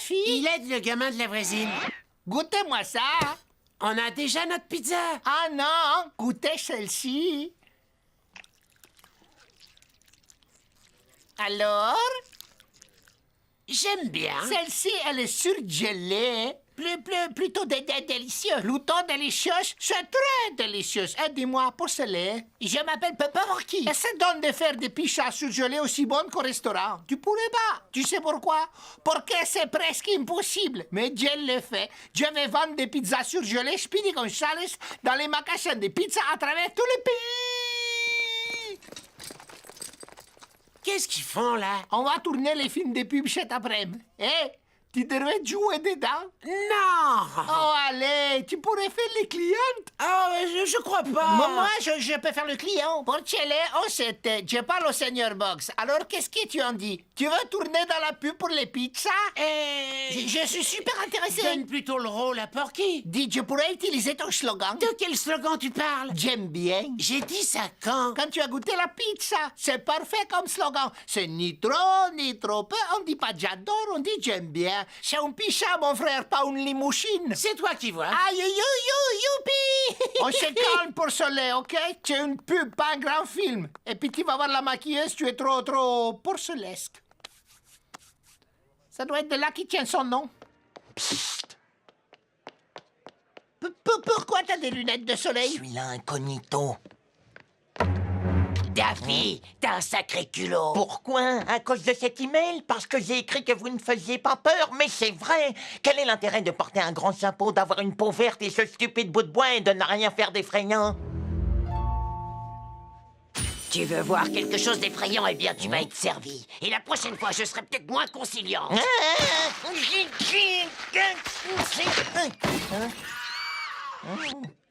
Daffy? Il aide le gamin de la voisine. Goûtez-moi ça. On a déjà notre pizza. Ah non, goûtez celle-ci. Alors? J'aime bien. Celle-ci, elle est surgelée. Plutôt délicieux. Plutôt délicieuse, c'est très délicieux. Aidez-moi pour cela. Je m'appelle Porky. Essaie donc de faire des pizzas surgelées aussi bonnes qu'au restaurant. Tu pourrais pas. Tu sais pourquoi? Parce que c'est presque impossible. Mais Dieu le fait. Je vais vendre des pizzas surgelées Speedy Gonzales dans les magasins de pizza à travers tout le pays. Qu'est-ce qu'ils font, là? On va tourner les films de pub cet après-midi. Tu devrais jouer dedans. Non! Oh, allez, tu pourrais faire les clientes. Oh, je crois pas. Moi, je peux faire le client. Pour Chile, oh, c'était. Je parle au Seigneur Box. Alors, qu'est-ce que tu en dis? Tu veux tourner dans la pub pour les pizzas? Je suis super intéressé. Donne plutôt le rôle à Porky. Dis, je pourrais utiliser ton slogan. De quel slogan tu parles? J'aime bien. J'ai dit ça quand? Quand tu as goûté la pizza, c'est parfait comme slogan. C'est ni trop, ni trop peu. On dit pas j'adore, on dit j'aime bien. C'est un pizza, mon frère, pas une limousine. C'est toi qui vois. Aïe, youpi! On se calme pour cela, ok? C'est une pub, pas un grand film. Et puis tu vas voir la maquilleuse, tu es trop porcelesque. Ça doit être de là qui tient son nom. Psst. Pourquoi t'as des lunettes de Je soleil? suis là incognito. Daffy, t'as un sacré culot. Pourquoi? À cause de cet email? Parce que j'ai écrit que vous ne faisiez pas peur? Mais c'est vrai! Quel est l'intérêt de porter un grand chapeau, d'avoir une peau verte et ce stupide bout de bois et de ne rien faire d'effrayant? Tu veux voir quelque chose d'effrayant? Eh bien, tu vas être servi. Et la prochaine fois, je serai peut-être moins conciliant.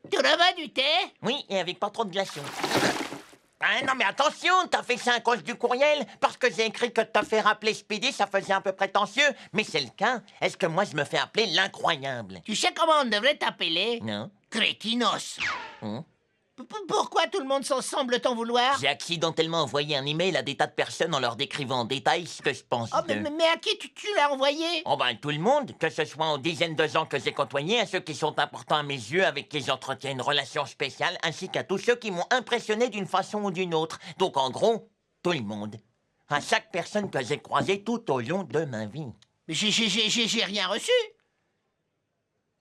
Tu revends du thé? Oui, et avec pas trop de glaçons. Ah non mais attention, t'as fait ça à cause du courriel? Parce que j'ai écrit que t'as fait rappeler Speedy, ça faisait un peu prétentieux. Mais c'est le cas. Est-ce que moi je me fais appeler l'incroyable? Tu sais comment on devrait t'appeler? Non. Crétinos. Hum. Pourquoi tout le monde s'en semble t'en vouloir? J'ai accidentellement envoyé un email à des tas de personnes en leur décrivant en détail ce que je pense Oh, d'eux. mais à qui tu l'as envoyé? Oh ben tout le monde, que ce soit aux dizaines de gens que j'ai côtoyés, à ceux qui sont importants à mes yeux, avec qui j'entretiens une relation spéciale, ainsi qu'à tous ceux qui m'ont impressionné d'une façon ou d'une autre. Donc en gros, tout le monde. À chaque personne que j'ai croisée tout au long de ma vie. Mais j'ai rien reçu.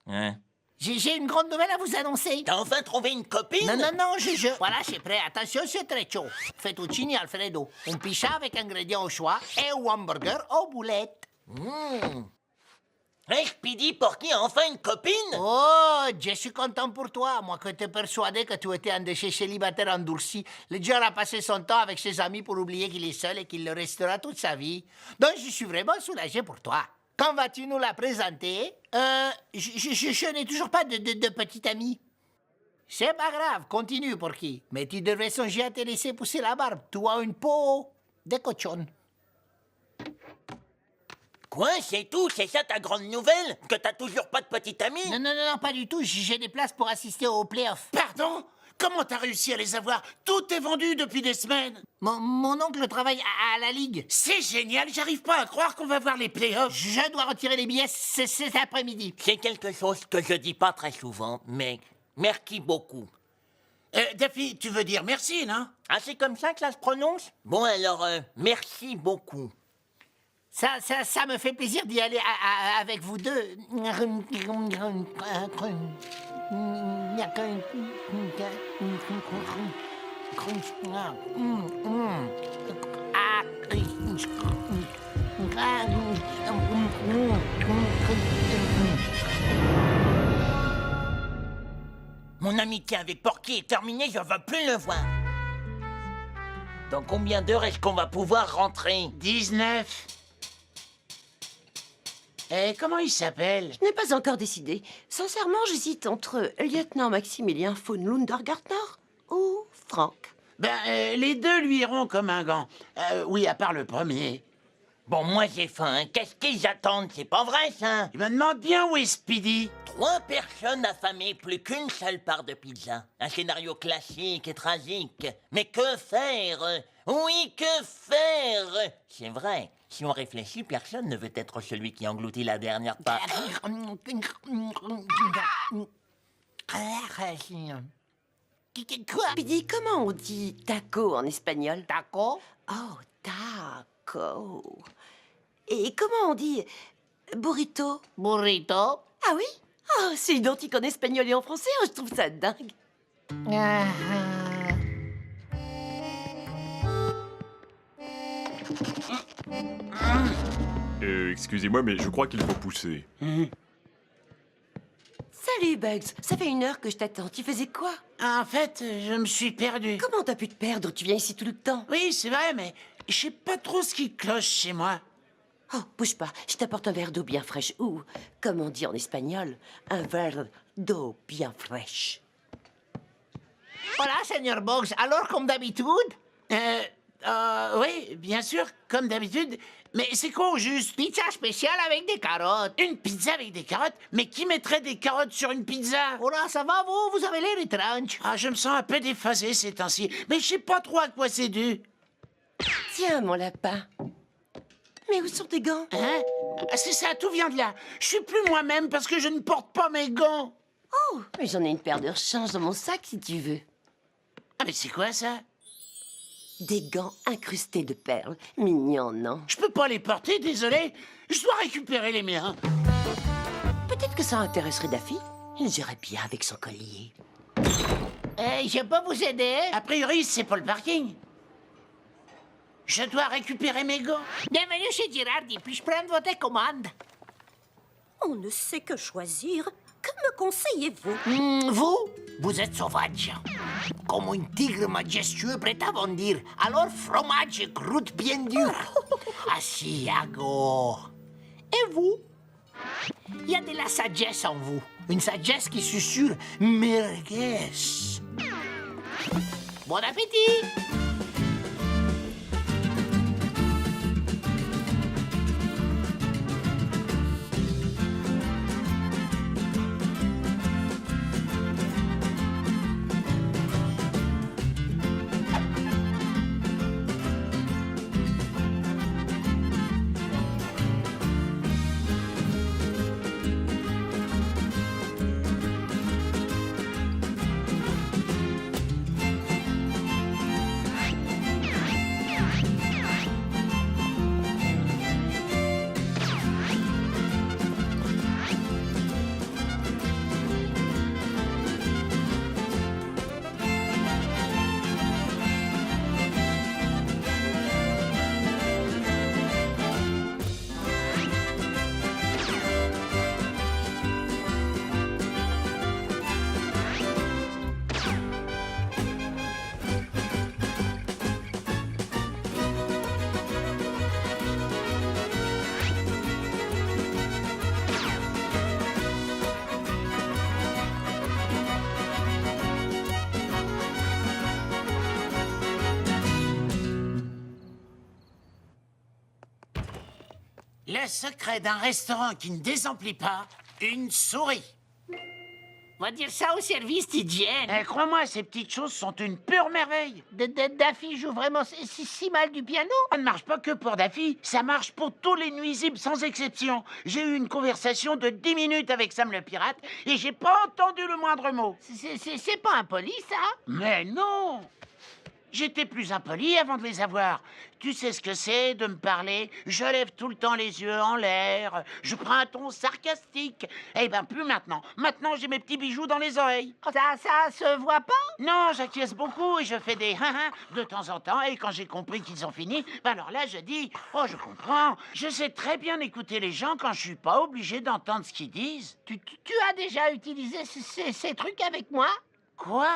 Hein? J'ai une grande nouvelle à vous annoncer. T'as enfin trouvé une copine? Non, Voilà, c'est prêt. Attention, c'est très chaud. Fettuccine Alfredo. Un pizza avec ingrédients au choix et un hamburger aux boulettes. Hey, Speedy, Porky a enfin une copine? Oh, je suis content pour toi. Moi, que t'es persuadé que tu étais un de ces célibataires endurcis. Le genre a passé son temps avec ses amis pour oublier qu'il est seul et qu'il le restera toute sa vie. Donc, je suis vraiment soulagé pour toi. Quand vas-tu nous la présenter? Je n'ai toujours pas de petite amie. C'est pas grave, continue, Porky. Mais tu devrais songer à te laisser pousser la barbe. Tu as une peau de cochonne. Quoi, c'est tout? C'est ça ta grande nouvelle? Que t'as toujours pas de petite amie? Non, pas du tout. J'ai des places pour assister aux playoffs. Pardon? Comment t'as réussi à les avoir? Tout est vendu depuis des semaines. Mon oncle travaille à la Ligue. C'est génial, j'arrive pas à croire qu'on va voir les playoffs. Je dois retirer les billets cet après-midi. C'est quelque chose que je dis pas très souvent, mais merci beaucoup. Daffy, tu veux dire merci, non? Ah, c'est comme ça que ça se prononce? Bon, alors, merci beaucoup. Ça me fait plaisir d'y aller avec vous deux. Mon amitié avec Porky est terminée, je veux plus le voir. Dans combien d'heures est-ce qu'on va pouvoir rentrer? 19. Et comment il s'appelle? Je n'ai pas encore décidé. Sincèrement, j'hésite entre lieutenant Maximilien von Lundergartner ou Franck. Les deux lui iront comme un gant. Oui, à part le premier. Bon, moi j'ai faim, hein. Qu'est-ce qu'ils attendent? C'est pas vrai, ça? Il me demande bien où est Speedy. 3 personnes affamées, plus qu'une seule part de pizza. Un scénario classique et tragique. Mais que faire? Oui, que faire? C'est vrai. Si on réfléchit, personne ne veut être celui qui engloutit la dernière part. Quoi? Speedy, comment on dit taco en espagnol? Taco? Oh, taco. Et comment on dit burrito? Burrito? Ah oui? Oh, c'est identique en espagnol et en français, oh, je trouve ça dingue. Ah, Excusez-moi, mais je crois qu'il faut pousser. Salut Bugs, ça fait 1 heure que je t'attends. Tu faisais quoi? En fait, je me suis perdu. Comment t'as pu te perdre? Tu viens ici tout le temps. Oui, c'est vrai, mais je sais pas trop ce qui cloche chez moi. Oh, bouge pas, je t'apporte un verre d'eau bien fraîche. Ou, comme on dit en espagnol, un verre d'eau bien fraîche. Voilà, Seigneur Boggs. Alors, comme d'habitude? Oui, bien sûr, comme d'habitude. Mais c'est quoi au juste? Pizza spéciale avec des carottes. Une pizza avec des carottes? Mais qui mettrait des carottes sur une pizza? Oh là, ça va, vous? Vous avez l'air étrange. Ah, je me sens un peu déphasé ces temps-ci. Mais je sais pas trop à quoi c'est dû. Tiens, mon lapin. Mais où sont tes gants? Hein? Ah, c'est ça, tout vient de là. Je suis plus moi-même parce que je ne porte pas mes gants. Oh, mais j'en ai une paire de rechange dans mon sac si tu veux. Ah, mais c'est quoi ça? Des gants incrustés de perles. Mignon, non? Je peux pas les porter, désolé. Je dois récupérer les miens. Peut-être que ça intéresserait Daffy. Il irait bien avec son collier. Je peux vous aider? A priori, c'est pas le parking. Je dois récupérer mes gants. Bienvenue chez Girardi. Puis-je prendre votre commande? On ne sait que choisir. Que me conseillez-vous? Vous êtes sauvage. Comme un tigre majestueux prêt à bondir. Alors, fromage et croûte bien dure. Asiago. Et vous? Il y a de la sagesse en vous. Une sagesse qui susurre merguez. Bon appétit! Le secret d'un restaurant qui ne désemplit pas, une souris. On va dire ça au service d'hygiène. Crois-moi, ces petites choses sont une pure merveille. Daffy joue vraiment si mal du piano. Ça ne marche pas que pour Daffy, ça marche pour tous les nuisibles sans exception. J'ai eu une conversation de 10 minutes avec Sam le pirate et j'ai pas entendu le moindre mot. C'est pas impoli, ça? Mais non! J'étais plus impoli avant de les avoir. Tu sais ce que c'est de me parler? Je lève tout le temps les yeux en l'air. Je prends un ton sarcastique. Eh ben, plus maintenant. Maintenant, j'ai mes petits bijoux dans les oreilles. Ça se voit pas? Non, j'acquiesce beaucoup et je fais des de temps en temps. Et quand j'ai compris qu'ils ont fini, ben alors là, je dis, oh, je comprends. Je sais très bien écouter les gens quand je suis pas obligé d'entendre ce qu'ils disent. Tu as déjà utilisé ces trucs avec moi? Quoi?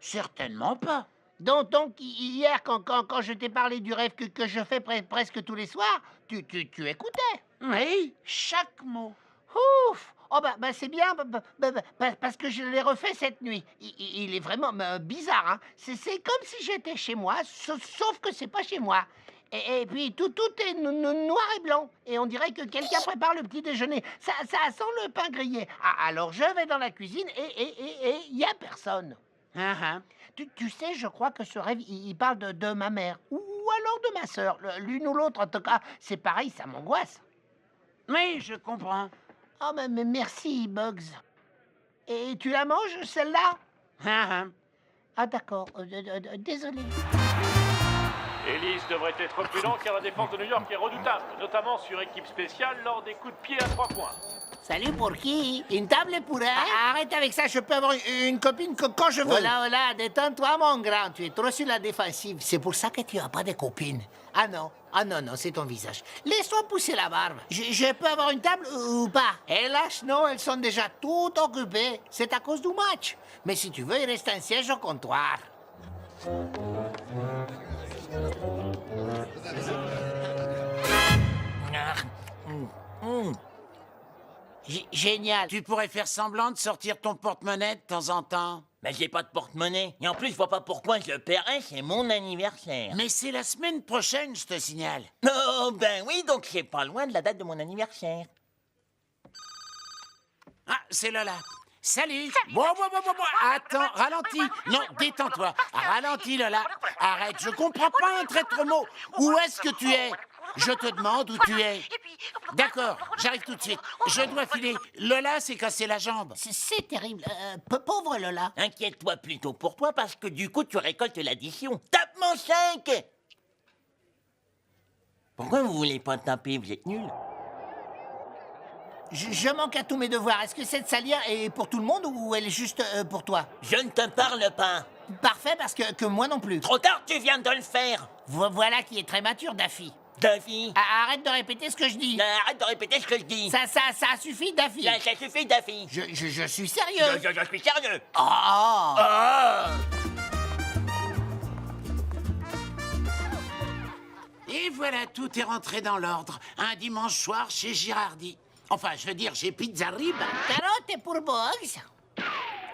Certainement pas. Donc hier, quand je t'ai parlé du rêve que je fais presque tous les soirs, tu écoutais. Oui, chaque mot. Ouf! Oh bah c'est bien, parce que je l'ai refait cette nuit. Il est vraiment bizarre, hein. C'est comme si j'étais chez moi, sauf que c'est pas chez moi. Et puis tout est noir et blanc. Et on dirait que quelqu'un prépare le petit déjeuner. Ça sent le pain grillé. Alors je vais dans la cuisine et il y a personne. Tu sais, je crois que ce rêve, il parle de ma mère. Ou alors de ma sœur. L'une ou l'autre, en tout cas, c'est pareil, ça m'angoisse. Oui, je comprends. Oh, mais merci, Bugs. Et tu la manges, celle-là? Ah, d'accord. Désolé. Ellis devrait être prudent car la défense de New York est redoutable, notamment sur équipe spéciale lors des coups de pied à 3 points. Salut, pour qui? Une table pour elle? Arrête avec ça, je peux avoir une copine quand je veux. Voilà, détends-toi, mon grand. Tu es trop sur la défensive. C'est pour ça que tu n'as pas de copine. Ah non, c'est ton visage. Laisse-toi pousser la barbe. Je peux avoir une table ou pas? Hélas, non, elles sont déjà toutes occupées. C'est à cause du match. Mais si tu veux, il reste un siège au comptoir. Génial. Tu pourrais faire semblant de sortir ton porte-monnaie de temps en temps. Mais j'ai pas de porte-monnaie. Et en plus, je vois pas pourquoi je le paierais, c'est mon anniversaire. Mais c'est la semaine prochaine, je te signale. Oh, ben oui, donc c'est pas loin de la date de mon anniversaire. Ah, c'est Lola. Salut. Bon. Attends, ralentis. Non, détends-toi. Ralentis, Lola. Arrête, je comprends pas un traître mot. Où est-ce que tu es? Je te demande où tu es. D'accord, j'arrive tout de suite. Je dois filer. Lola s'est cassé la jambe. C'est terrible. Pauvre Lola. Inquiète-toi plutôt pour toi parce que du coup, tu récoltes l'addition. Tape-moi 5! Pourquoi vous voulez pas taper? Vous êtes nuls. Je manque à tous mes devoirs. Est-ce que cette salière est pour tout le monde ou elle est juste pour toi? Je ne te parle pas. Parfait, parce que moi non plus. Trop tard, tu viens de le faire. Voilà qui est très mature, Daffy. Daffy. Arrête de répéter ce que je dis. Arrête de répéter ce que je dis. Ça suffit, Daffy. Ça suffit, Daffy. Je suis sérieux. Je suis sérieux. Oh. Et voilà, tout est rentré dans l'ordre. Un dimanche soir chez Girardi. Enfin, je veux dire, chez Pizzarib. Carotte pour Bugs.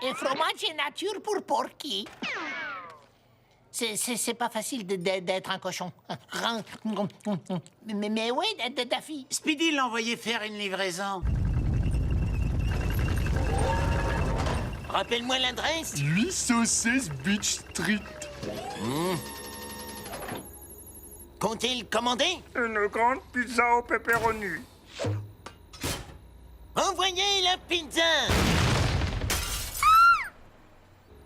Et fromage et nature pour Porky. C'est pas facile d'être un cochon. Mais oui, Daffy. Speedy l'a envoyé faire une livraison. Rappelle-moi l'adresse. 816 Beach Street. Comptez le commander. Une grande pizza au pepperoni. Envoyez la pizza.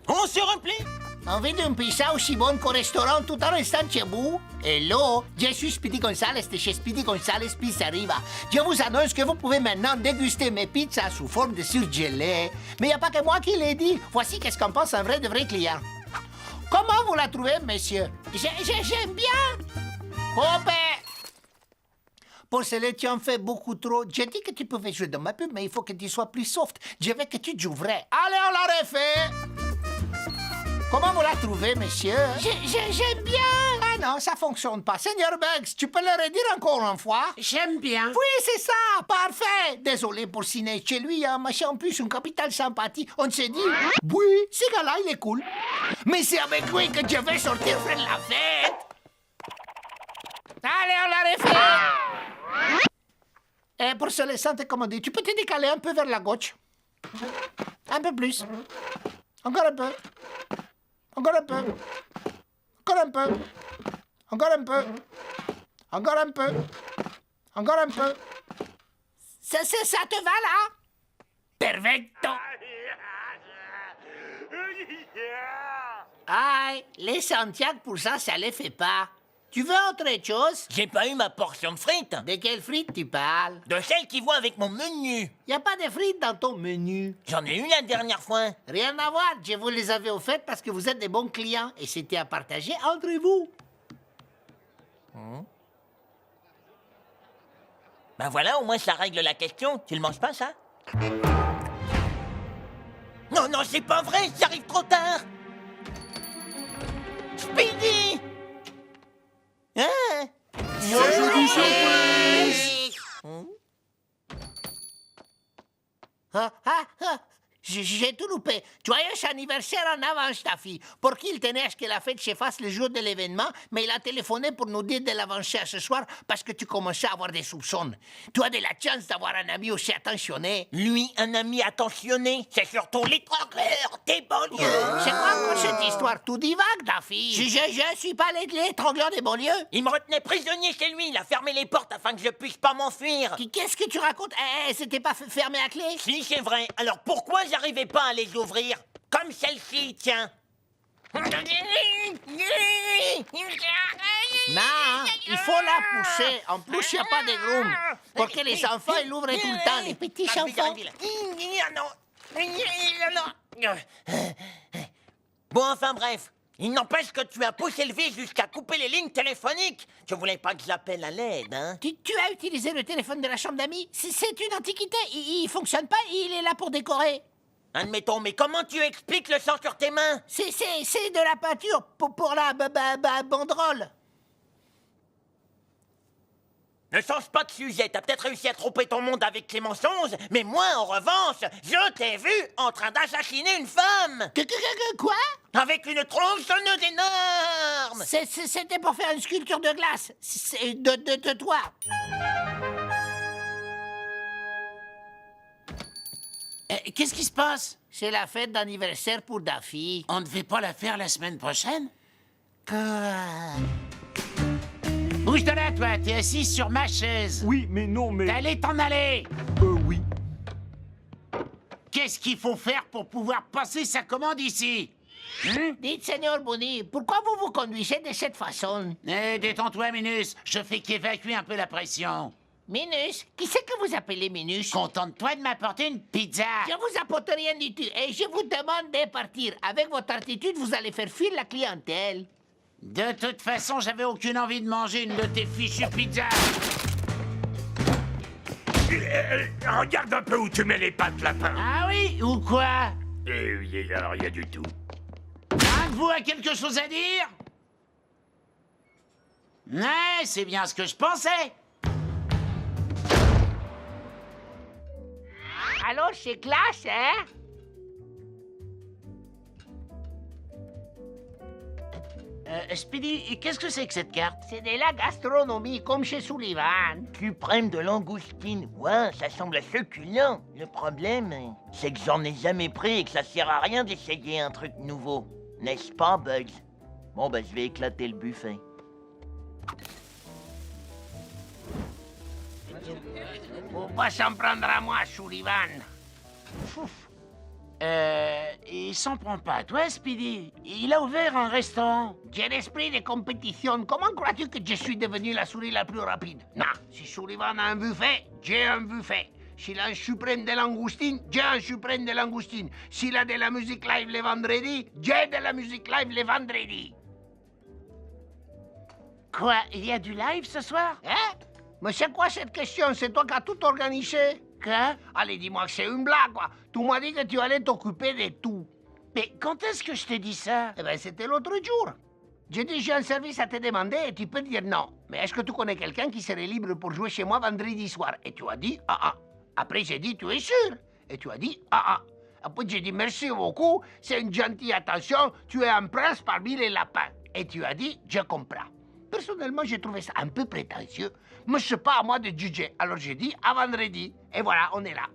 On se replie. Envie d'une pizza aussi bonne qu'au restaurant tout en restant chez vous? Hello, je suis Speedy Gonzales de chez Speedy Gonzales Pizzariba. Je vous annonce que vous pouvez maintenant déguster mes pizzas sous forme de surgelé. Mais il n'y a pas que moi qui l'ai dit. Voici qu'est-ce qu'en pense un vrai de vrai client. Comment vous la trouvez, monsieur? J'aime bien. Hop! Pour cela, tu en fais beaucoup trop. J'ai dit que tu pouvais jouer dans ma pub, mais il faut que tu sois plus soft. Je veux que tu joues vrai. Allez, on la refait. Comment vous la trouvez, monsieur? J'aime bien. Ah non, ça fonctionne pas. Seigneur Bugs, tu peux le redire encore une fois? J'aime bien. Oui, c'est ça. Parfait. Désolé pour ciné. Chez lui, il y a un machin en plus, une capitale sympathie. On s'est dit, oui, ce gars-là, il est cool. Mais c'est avec lui que je vais sortir faire la fête. Allez, on la refait. Et pour se laisser te commander, tu peux te décaler un peu vers la gauche. Un peu plus. Encore un peu. Encore un peu. Encore un peu. Encore un peu. Encore un peu. Encore un peu. Ça te va, là? Perfecto. Aïe, les Santiago pour ça les fait pas. Tu veux autre chose? J'ai pas eu ma portion de frites. De quelles frites tu parles? De celle qui vont avec mon menu. Y a pas de frites dans ton menu. J'en ai eu la dernière fois. Rien à voir, je vous les avais offertes parce que vous êtes des bons clients et c'était à partager entre vous. Ben voilà, au moins ça règle la question. Tu le manges pas, ça? Non, c'est pas vrai, j'arrive trop tard. Speedy! Hein? j'ai tout loupé. Joyeux anniversaire en avance, ta fille. Pour qu'il tenait à ce que la fête se fasse le jour de l'événement, mais il a téléphoné pour nous dire de l'avancer à ce soir parce que tu commençais à avoir des soupçons. Tu as de la chance d'avoir un ami aussi attentionné. Lui, un ami attentionné, c'est surtout l'étrangleur des banlieues. C'est quoi encore cette histoire? Tout divague, ta fille. Je suis pas l'étrangleur des banlieues. Il me retenait prisonnier chez lui, il a fermé les portes afin que je puisse pas m'enfuir. Qu'est-ce que tu racontes? C'était pas fermé à clé? Si, c'est vrai. Alors pourquoi j'arrivais pas à les ouvrir? Comme celle-ci, tiens. Non, il faut la pousser. En plus, il n'y a pas de groom. Pour que les enfants, ils l'ouvrent tout le temps, les petits enfants. Bon, enfin bref. Il n'empêche que tu as poussé le vis jusqu'à couper les lignes téléphoniques. Je voulais pas que j'appelle à l'aide, hein. Tu as utilisé le téléphone de la chambre d'amis? C'est une antiquité. Il fonctionne pas, il est là pour décorer. Admettons, mais comment tu expliques le sang sur tes mains? C'est de la peinture pour la banderole. Ne change pas de sujet, t'as peut-être réussi à tromper ton monde avec tes mensonges, mais moi, en revanche, je t'ai vu en train d'assassiner une femme! Quoi? Avec une tronçonneuse énorme! C'était pour faire une sculpture de glace. De toi. Qu'est-ce qui se passe? C'est la fête d'anniversaire pour Daffy. On ne devait pas la faire la semaine prochaine? Quoi? Bouge de là, toi, t'es assis sur ma chaise. Oui, mais non, mais... T'allais t'en aller. Oui. Qu'est-ce qu'il faut faire pour pouvoir passer sa commande ici? Dites, Seigneur Bonny, pourquoi vous vous conduisez de cette façon? Détends-toi, Minus. Je fais qu'évacuer un peu la pression. Minus? Qui c'est que vous appelez Minus? Contente-toi de m'apporter une pizza. Je vous apporte rien du tout et je vous demande de partir. Avec votre attitude, vous allez faire fuir la clientèle. De toute façon, j'avais aucune envie de manger une de tes fichues pizzas. Regarde un peu où tu mets les pattes, lapin. Ah oui, ou quoi? Oui, alors rien du tout. Un de vous a quelque chose à dire? Ouais, c'est bien ce que je pensais. Alors, c'est classe, hein? Speedy, qu'est-ce que c'est que cette carte? C'est de la gastronomie, comme chez Sullivan. Suprême de langoustine. Ouais, ça semble succulent. Le problème, c'est que j'en ai jamais pris et que ça sert à rien d'essayer un truc nouveau. N'est-ce pas, Bugs? Bon, ben, je vais éclater le buffet. Faut pas s'en prendre à moi, Sullivan. Il s'en prend pas à toi, Speedy. Il a ouvert un restaurant. J'ai l'esprit de compétition. Comment crois-tu que je suis devenu la souris la plus rapide? Non, si Sullivan a un buffet, j'ai un buffet. S'il a un suprême de langoustine, j'ai un suprême de langoustine. S'il a de la musique live le vendredi, j'ai de la musique live le vendredi. Quoi, il y a du live ce soir? Hein? Mais c'est quoi cette question? C'est toi qui as tout organisé? Quoi? Allez, dis-moi que c'est une blague, quoi. Tu m'as dit que tu allais t'occuper de tout. Mais quand est-ce que je t'ai dit ça? Eh bien, c'était l'autre jour. J'ai dit, j'ai un service à te demander et tu peux dire non. Mais est-ce que tu connais quelqu'un qui serait libre pour jouer chez moi vendredi soir? Et tu as dit, ah. Après, j'ai dit, tu es sûr? Et tu as dit, ah. Après, j'ai dit, merci beaucoup, c'est une gentille attention, tu es un prince parmi les lapins. Et tu as dit, je comprends. Personnellement, j'ai trouvé ça un peu prétentieux, mais c'est pas à moi de juger. Alors j'ai dit, à vendredi. Et voilà, on est là.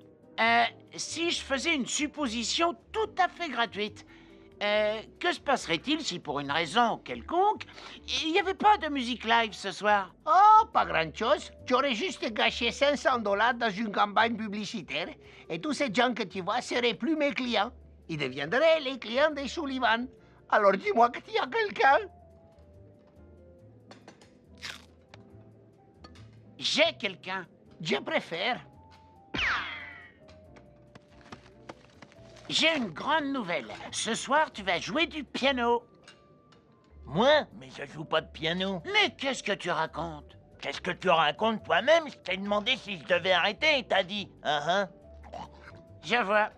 Si je faisais une supposition tout à fait gratuite, que se passerait-il si, pour une raison quelconque, il n'y avait pas de musique live ce soir? Oh, pas grand-chose. Tu aurais juste gâché $500 dans une campagne publicitaire et tous ces gens que tu vois seraient plus mes clients. Ils deviendraient les clients de Sullivan. Alors dis-moi que tu as quelqu'un. J'ai quelqu'un. Je préfère. J'ai une grande nouvelle. Ce soir, tu vas jouer du piano. Moi? Mais je joue pas de piano. Mais qu'est-ce que tu racontes? Qu'est-ce que tu racontes toi-même? Je t'ai demandé si je devais arrêter et t'as dit Je vois.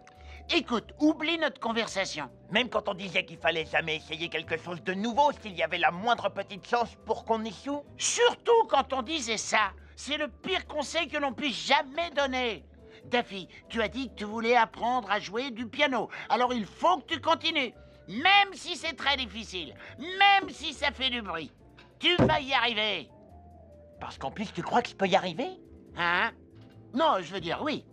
Écoute, oublie notre conversation. Même quand on disait qu'il fallait jamais essayer quelque chose de nouveau s'il y avait la moindre petite chance pour qu'on échoue? Surtout quand on disait ça. C'est le pire conseil que l'on puisse jamais donner. Daffy, tu as dit que tu voulais apprendre à jouer du piano. Alors il faut que tu continues. Même si c'est très difficile. Même si ça fait du bruit. Tu vas y arriver. Parce qu'en plus, tu crois que je peux y arriver? Hein? Non, je veux dire oui.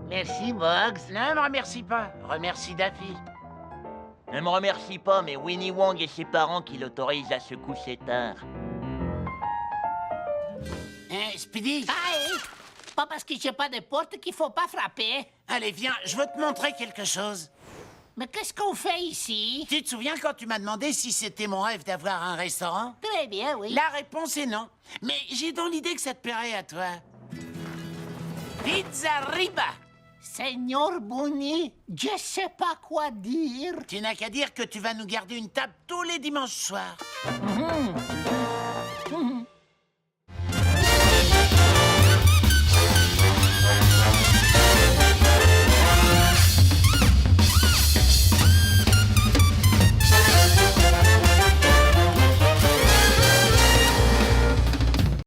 Merci, Bugs. Non, me remercie pas. Remercie Daffy. Ne me remercie pas, mais Winnie Wong et ses parents qui l'autorisent à se coucher tard. Hein, Speedy? Ah, pas parce que j'ai pas de porte qu'il faut pas frapper. Allez, viens, je veux te montrer quelque chose. Mais qu'est-ce qu'on fait ici? Tu te souviens quand tu m'as demandé si c'était mon rêve d'avoir un restaurant? Très bien, oui. La réponse est non. Mais j'ai dans l'idée que ça te plairait à toi. Pizza Riba! Seigneur Bonnie, je sais pas quoi dire. Tu n'as qu'à dire que tu vas nous garder une table tous les dimanches soirs.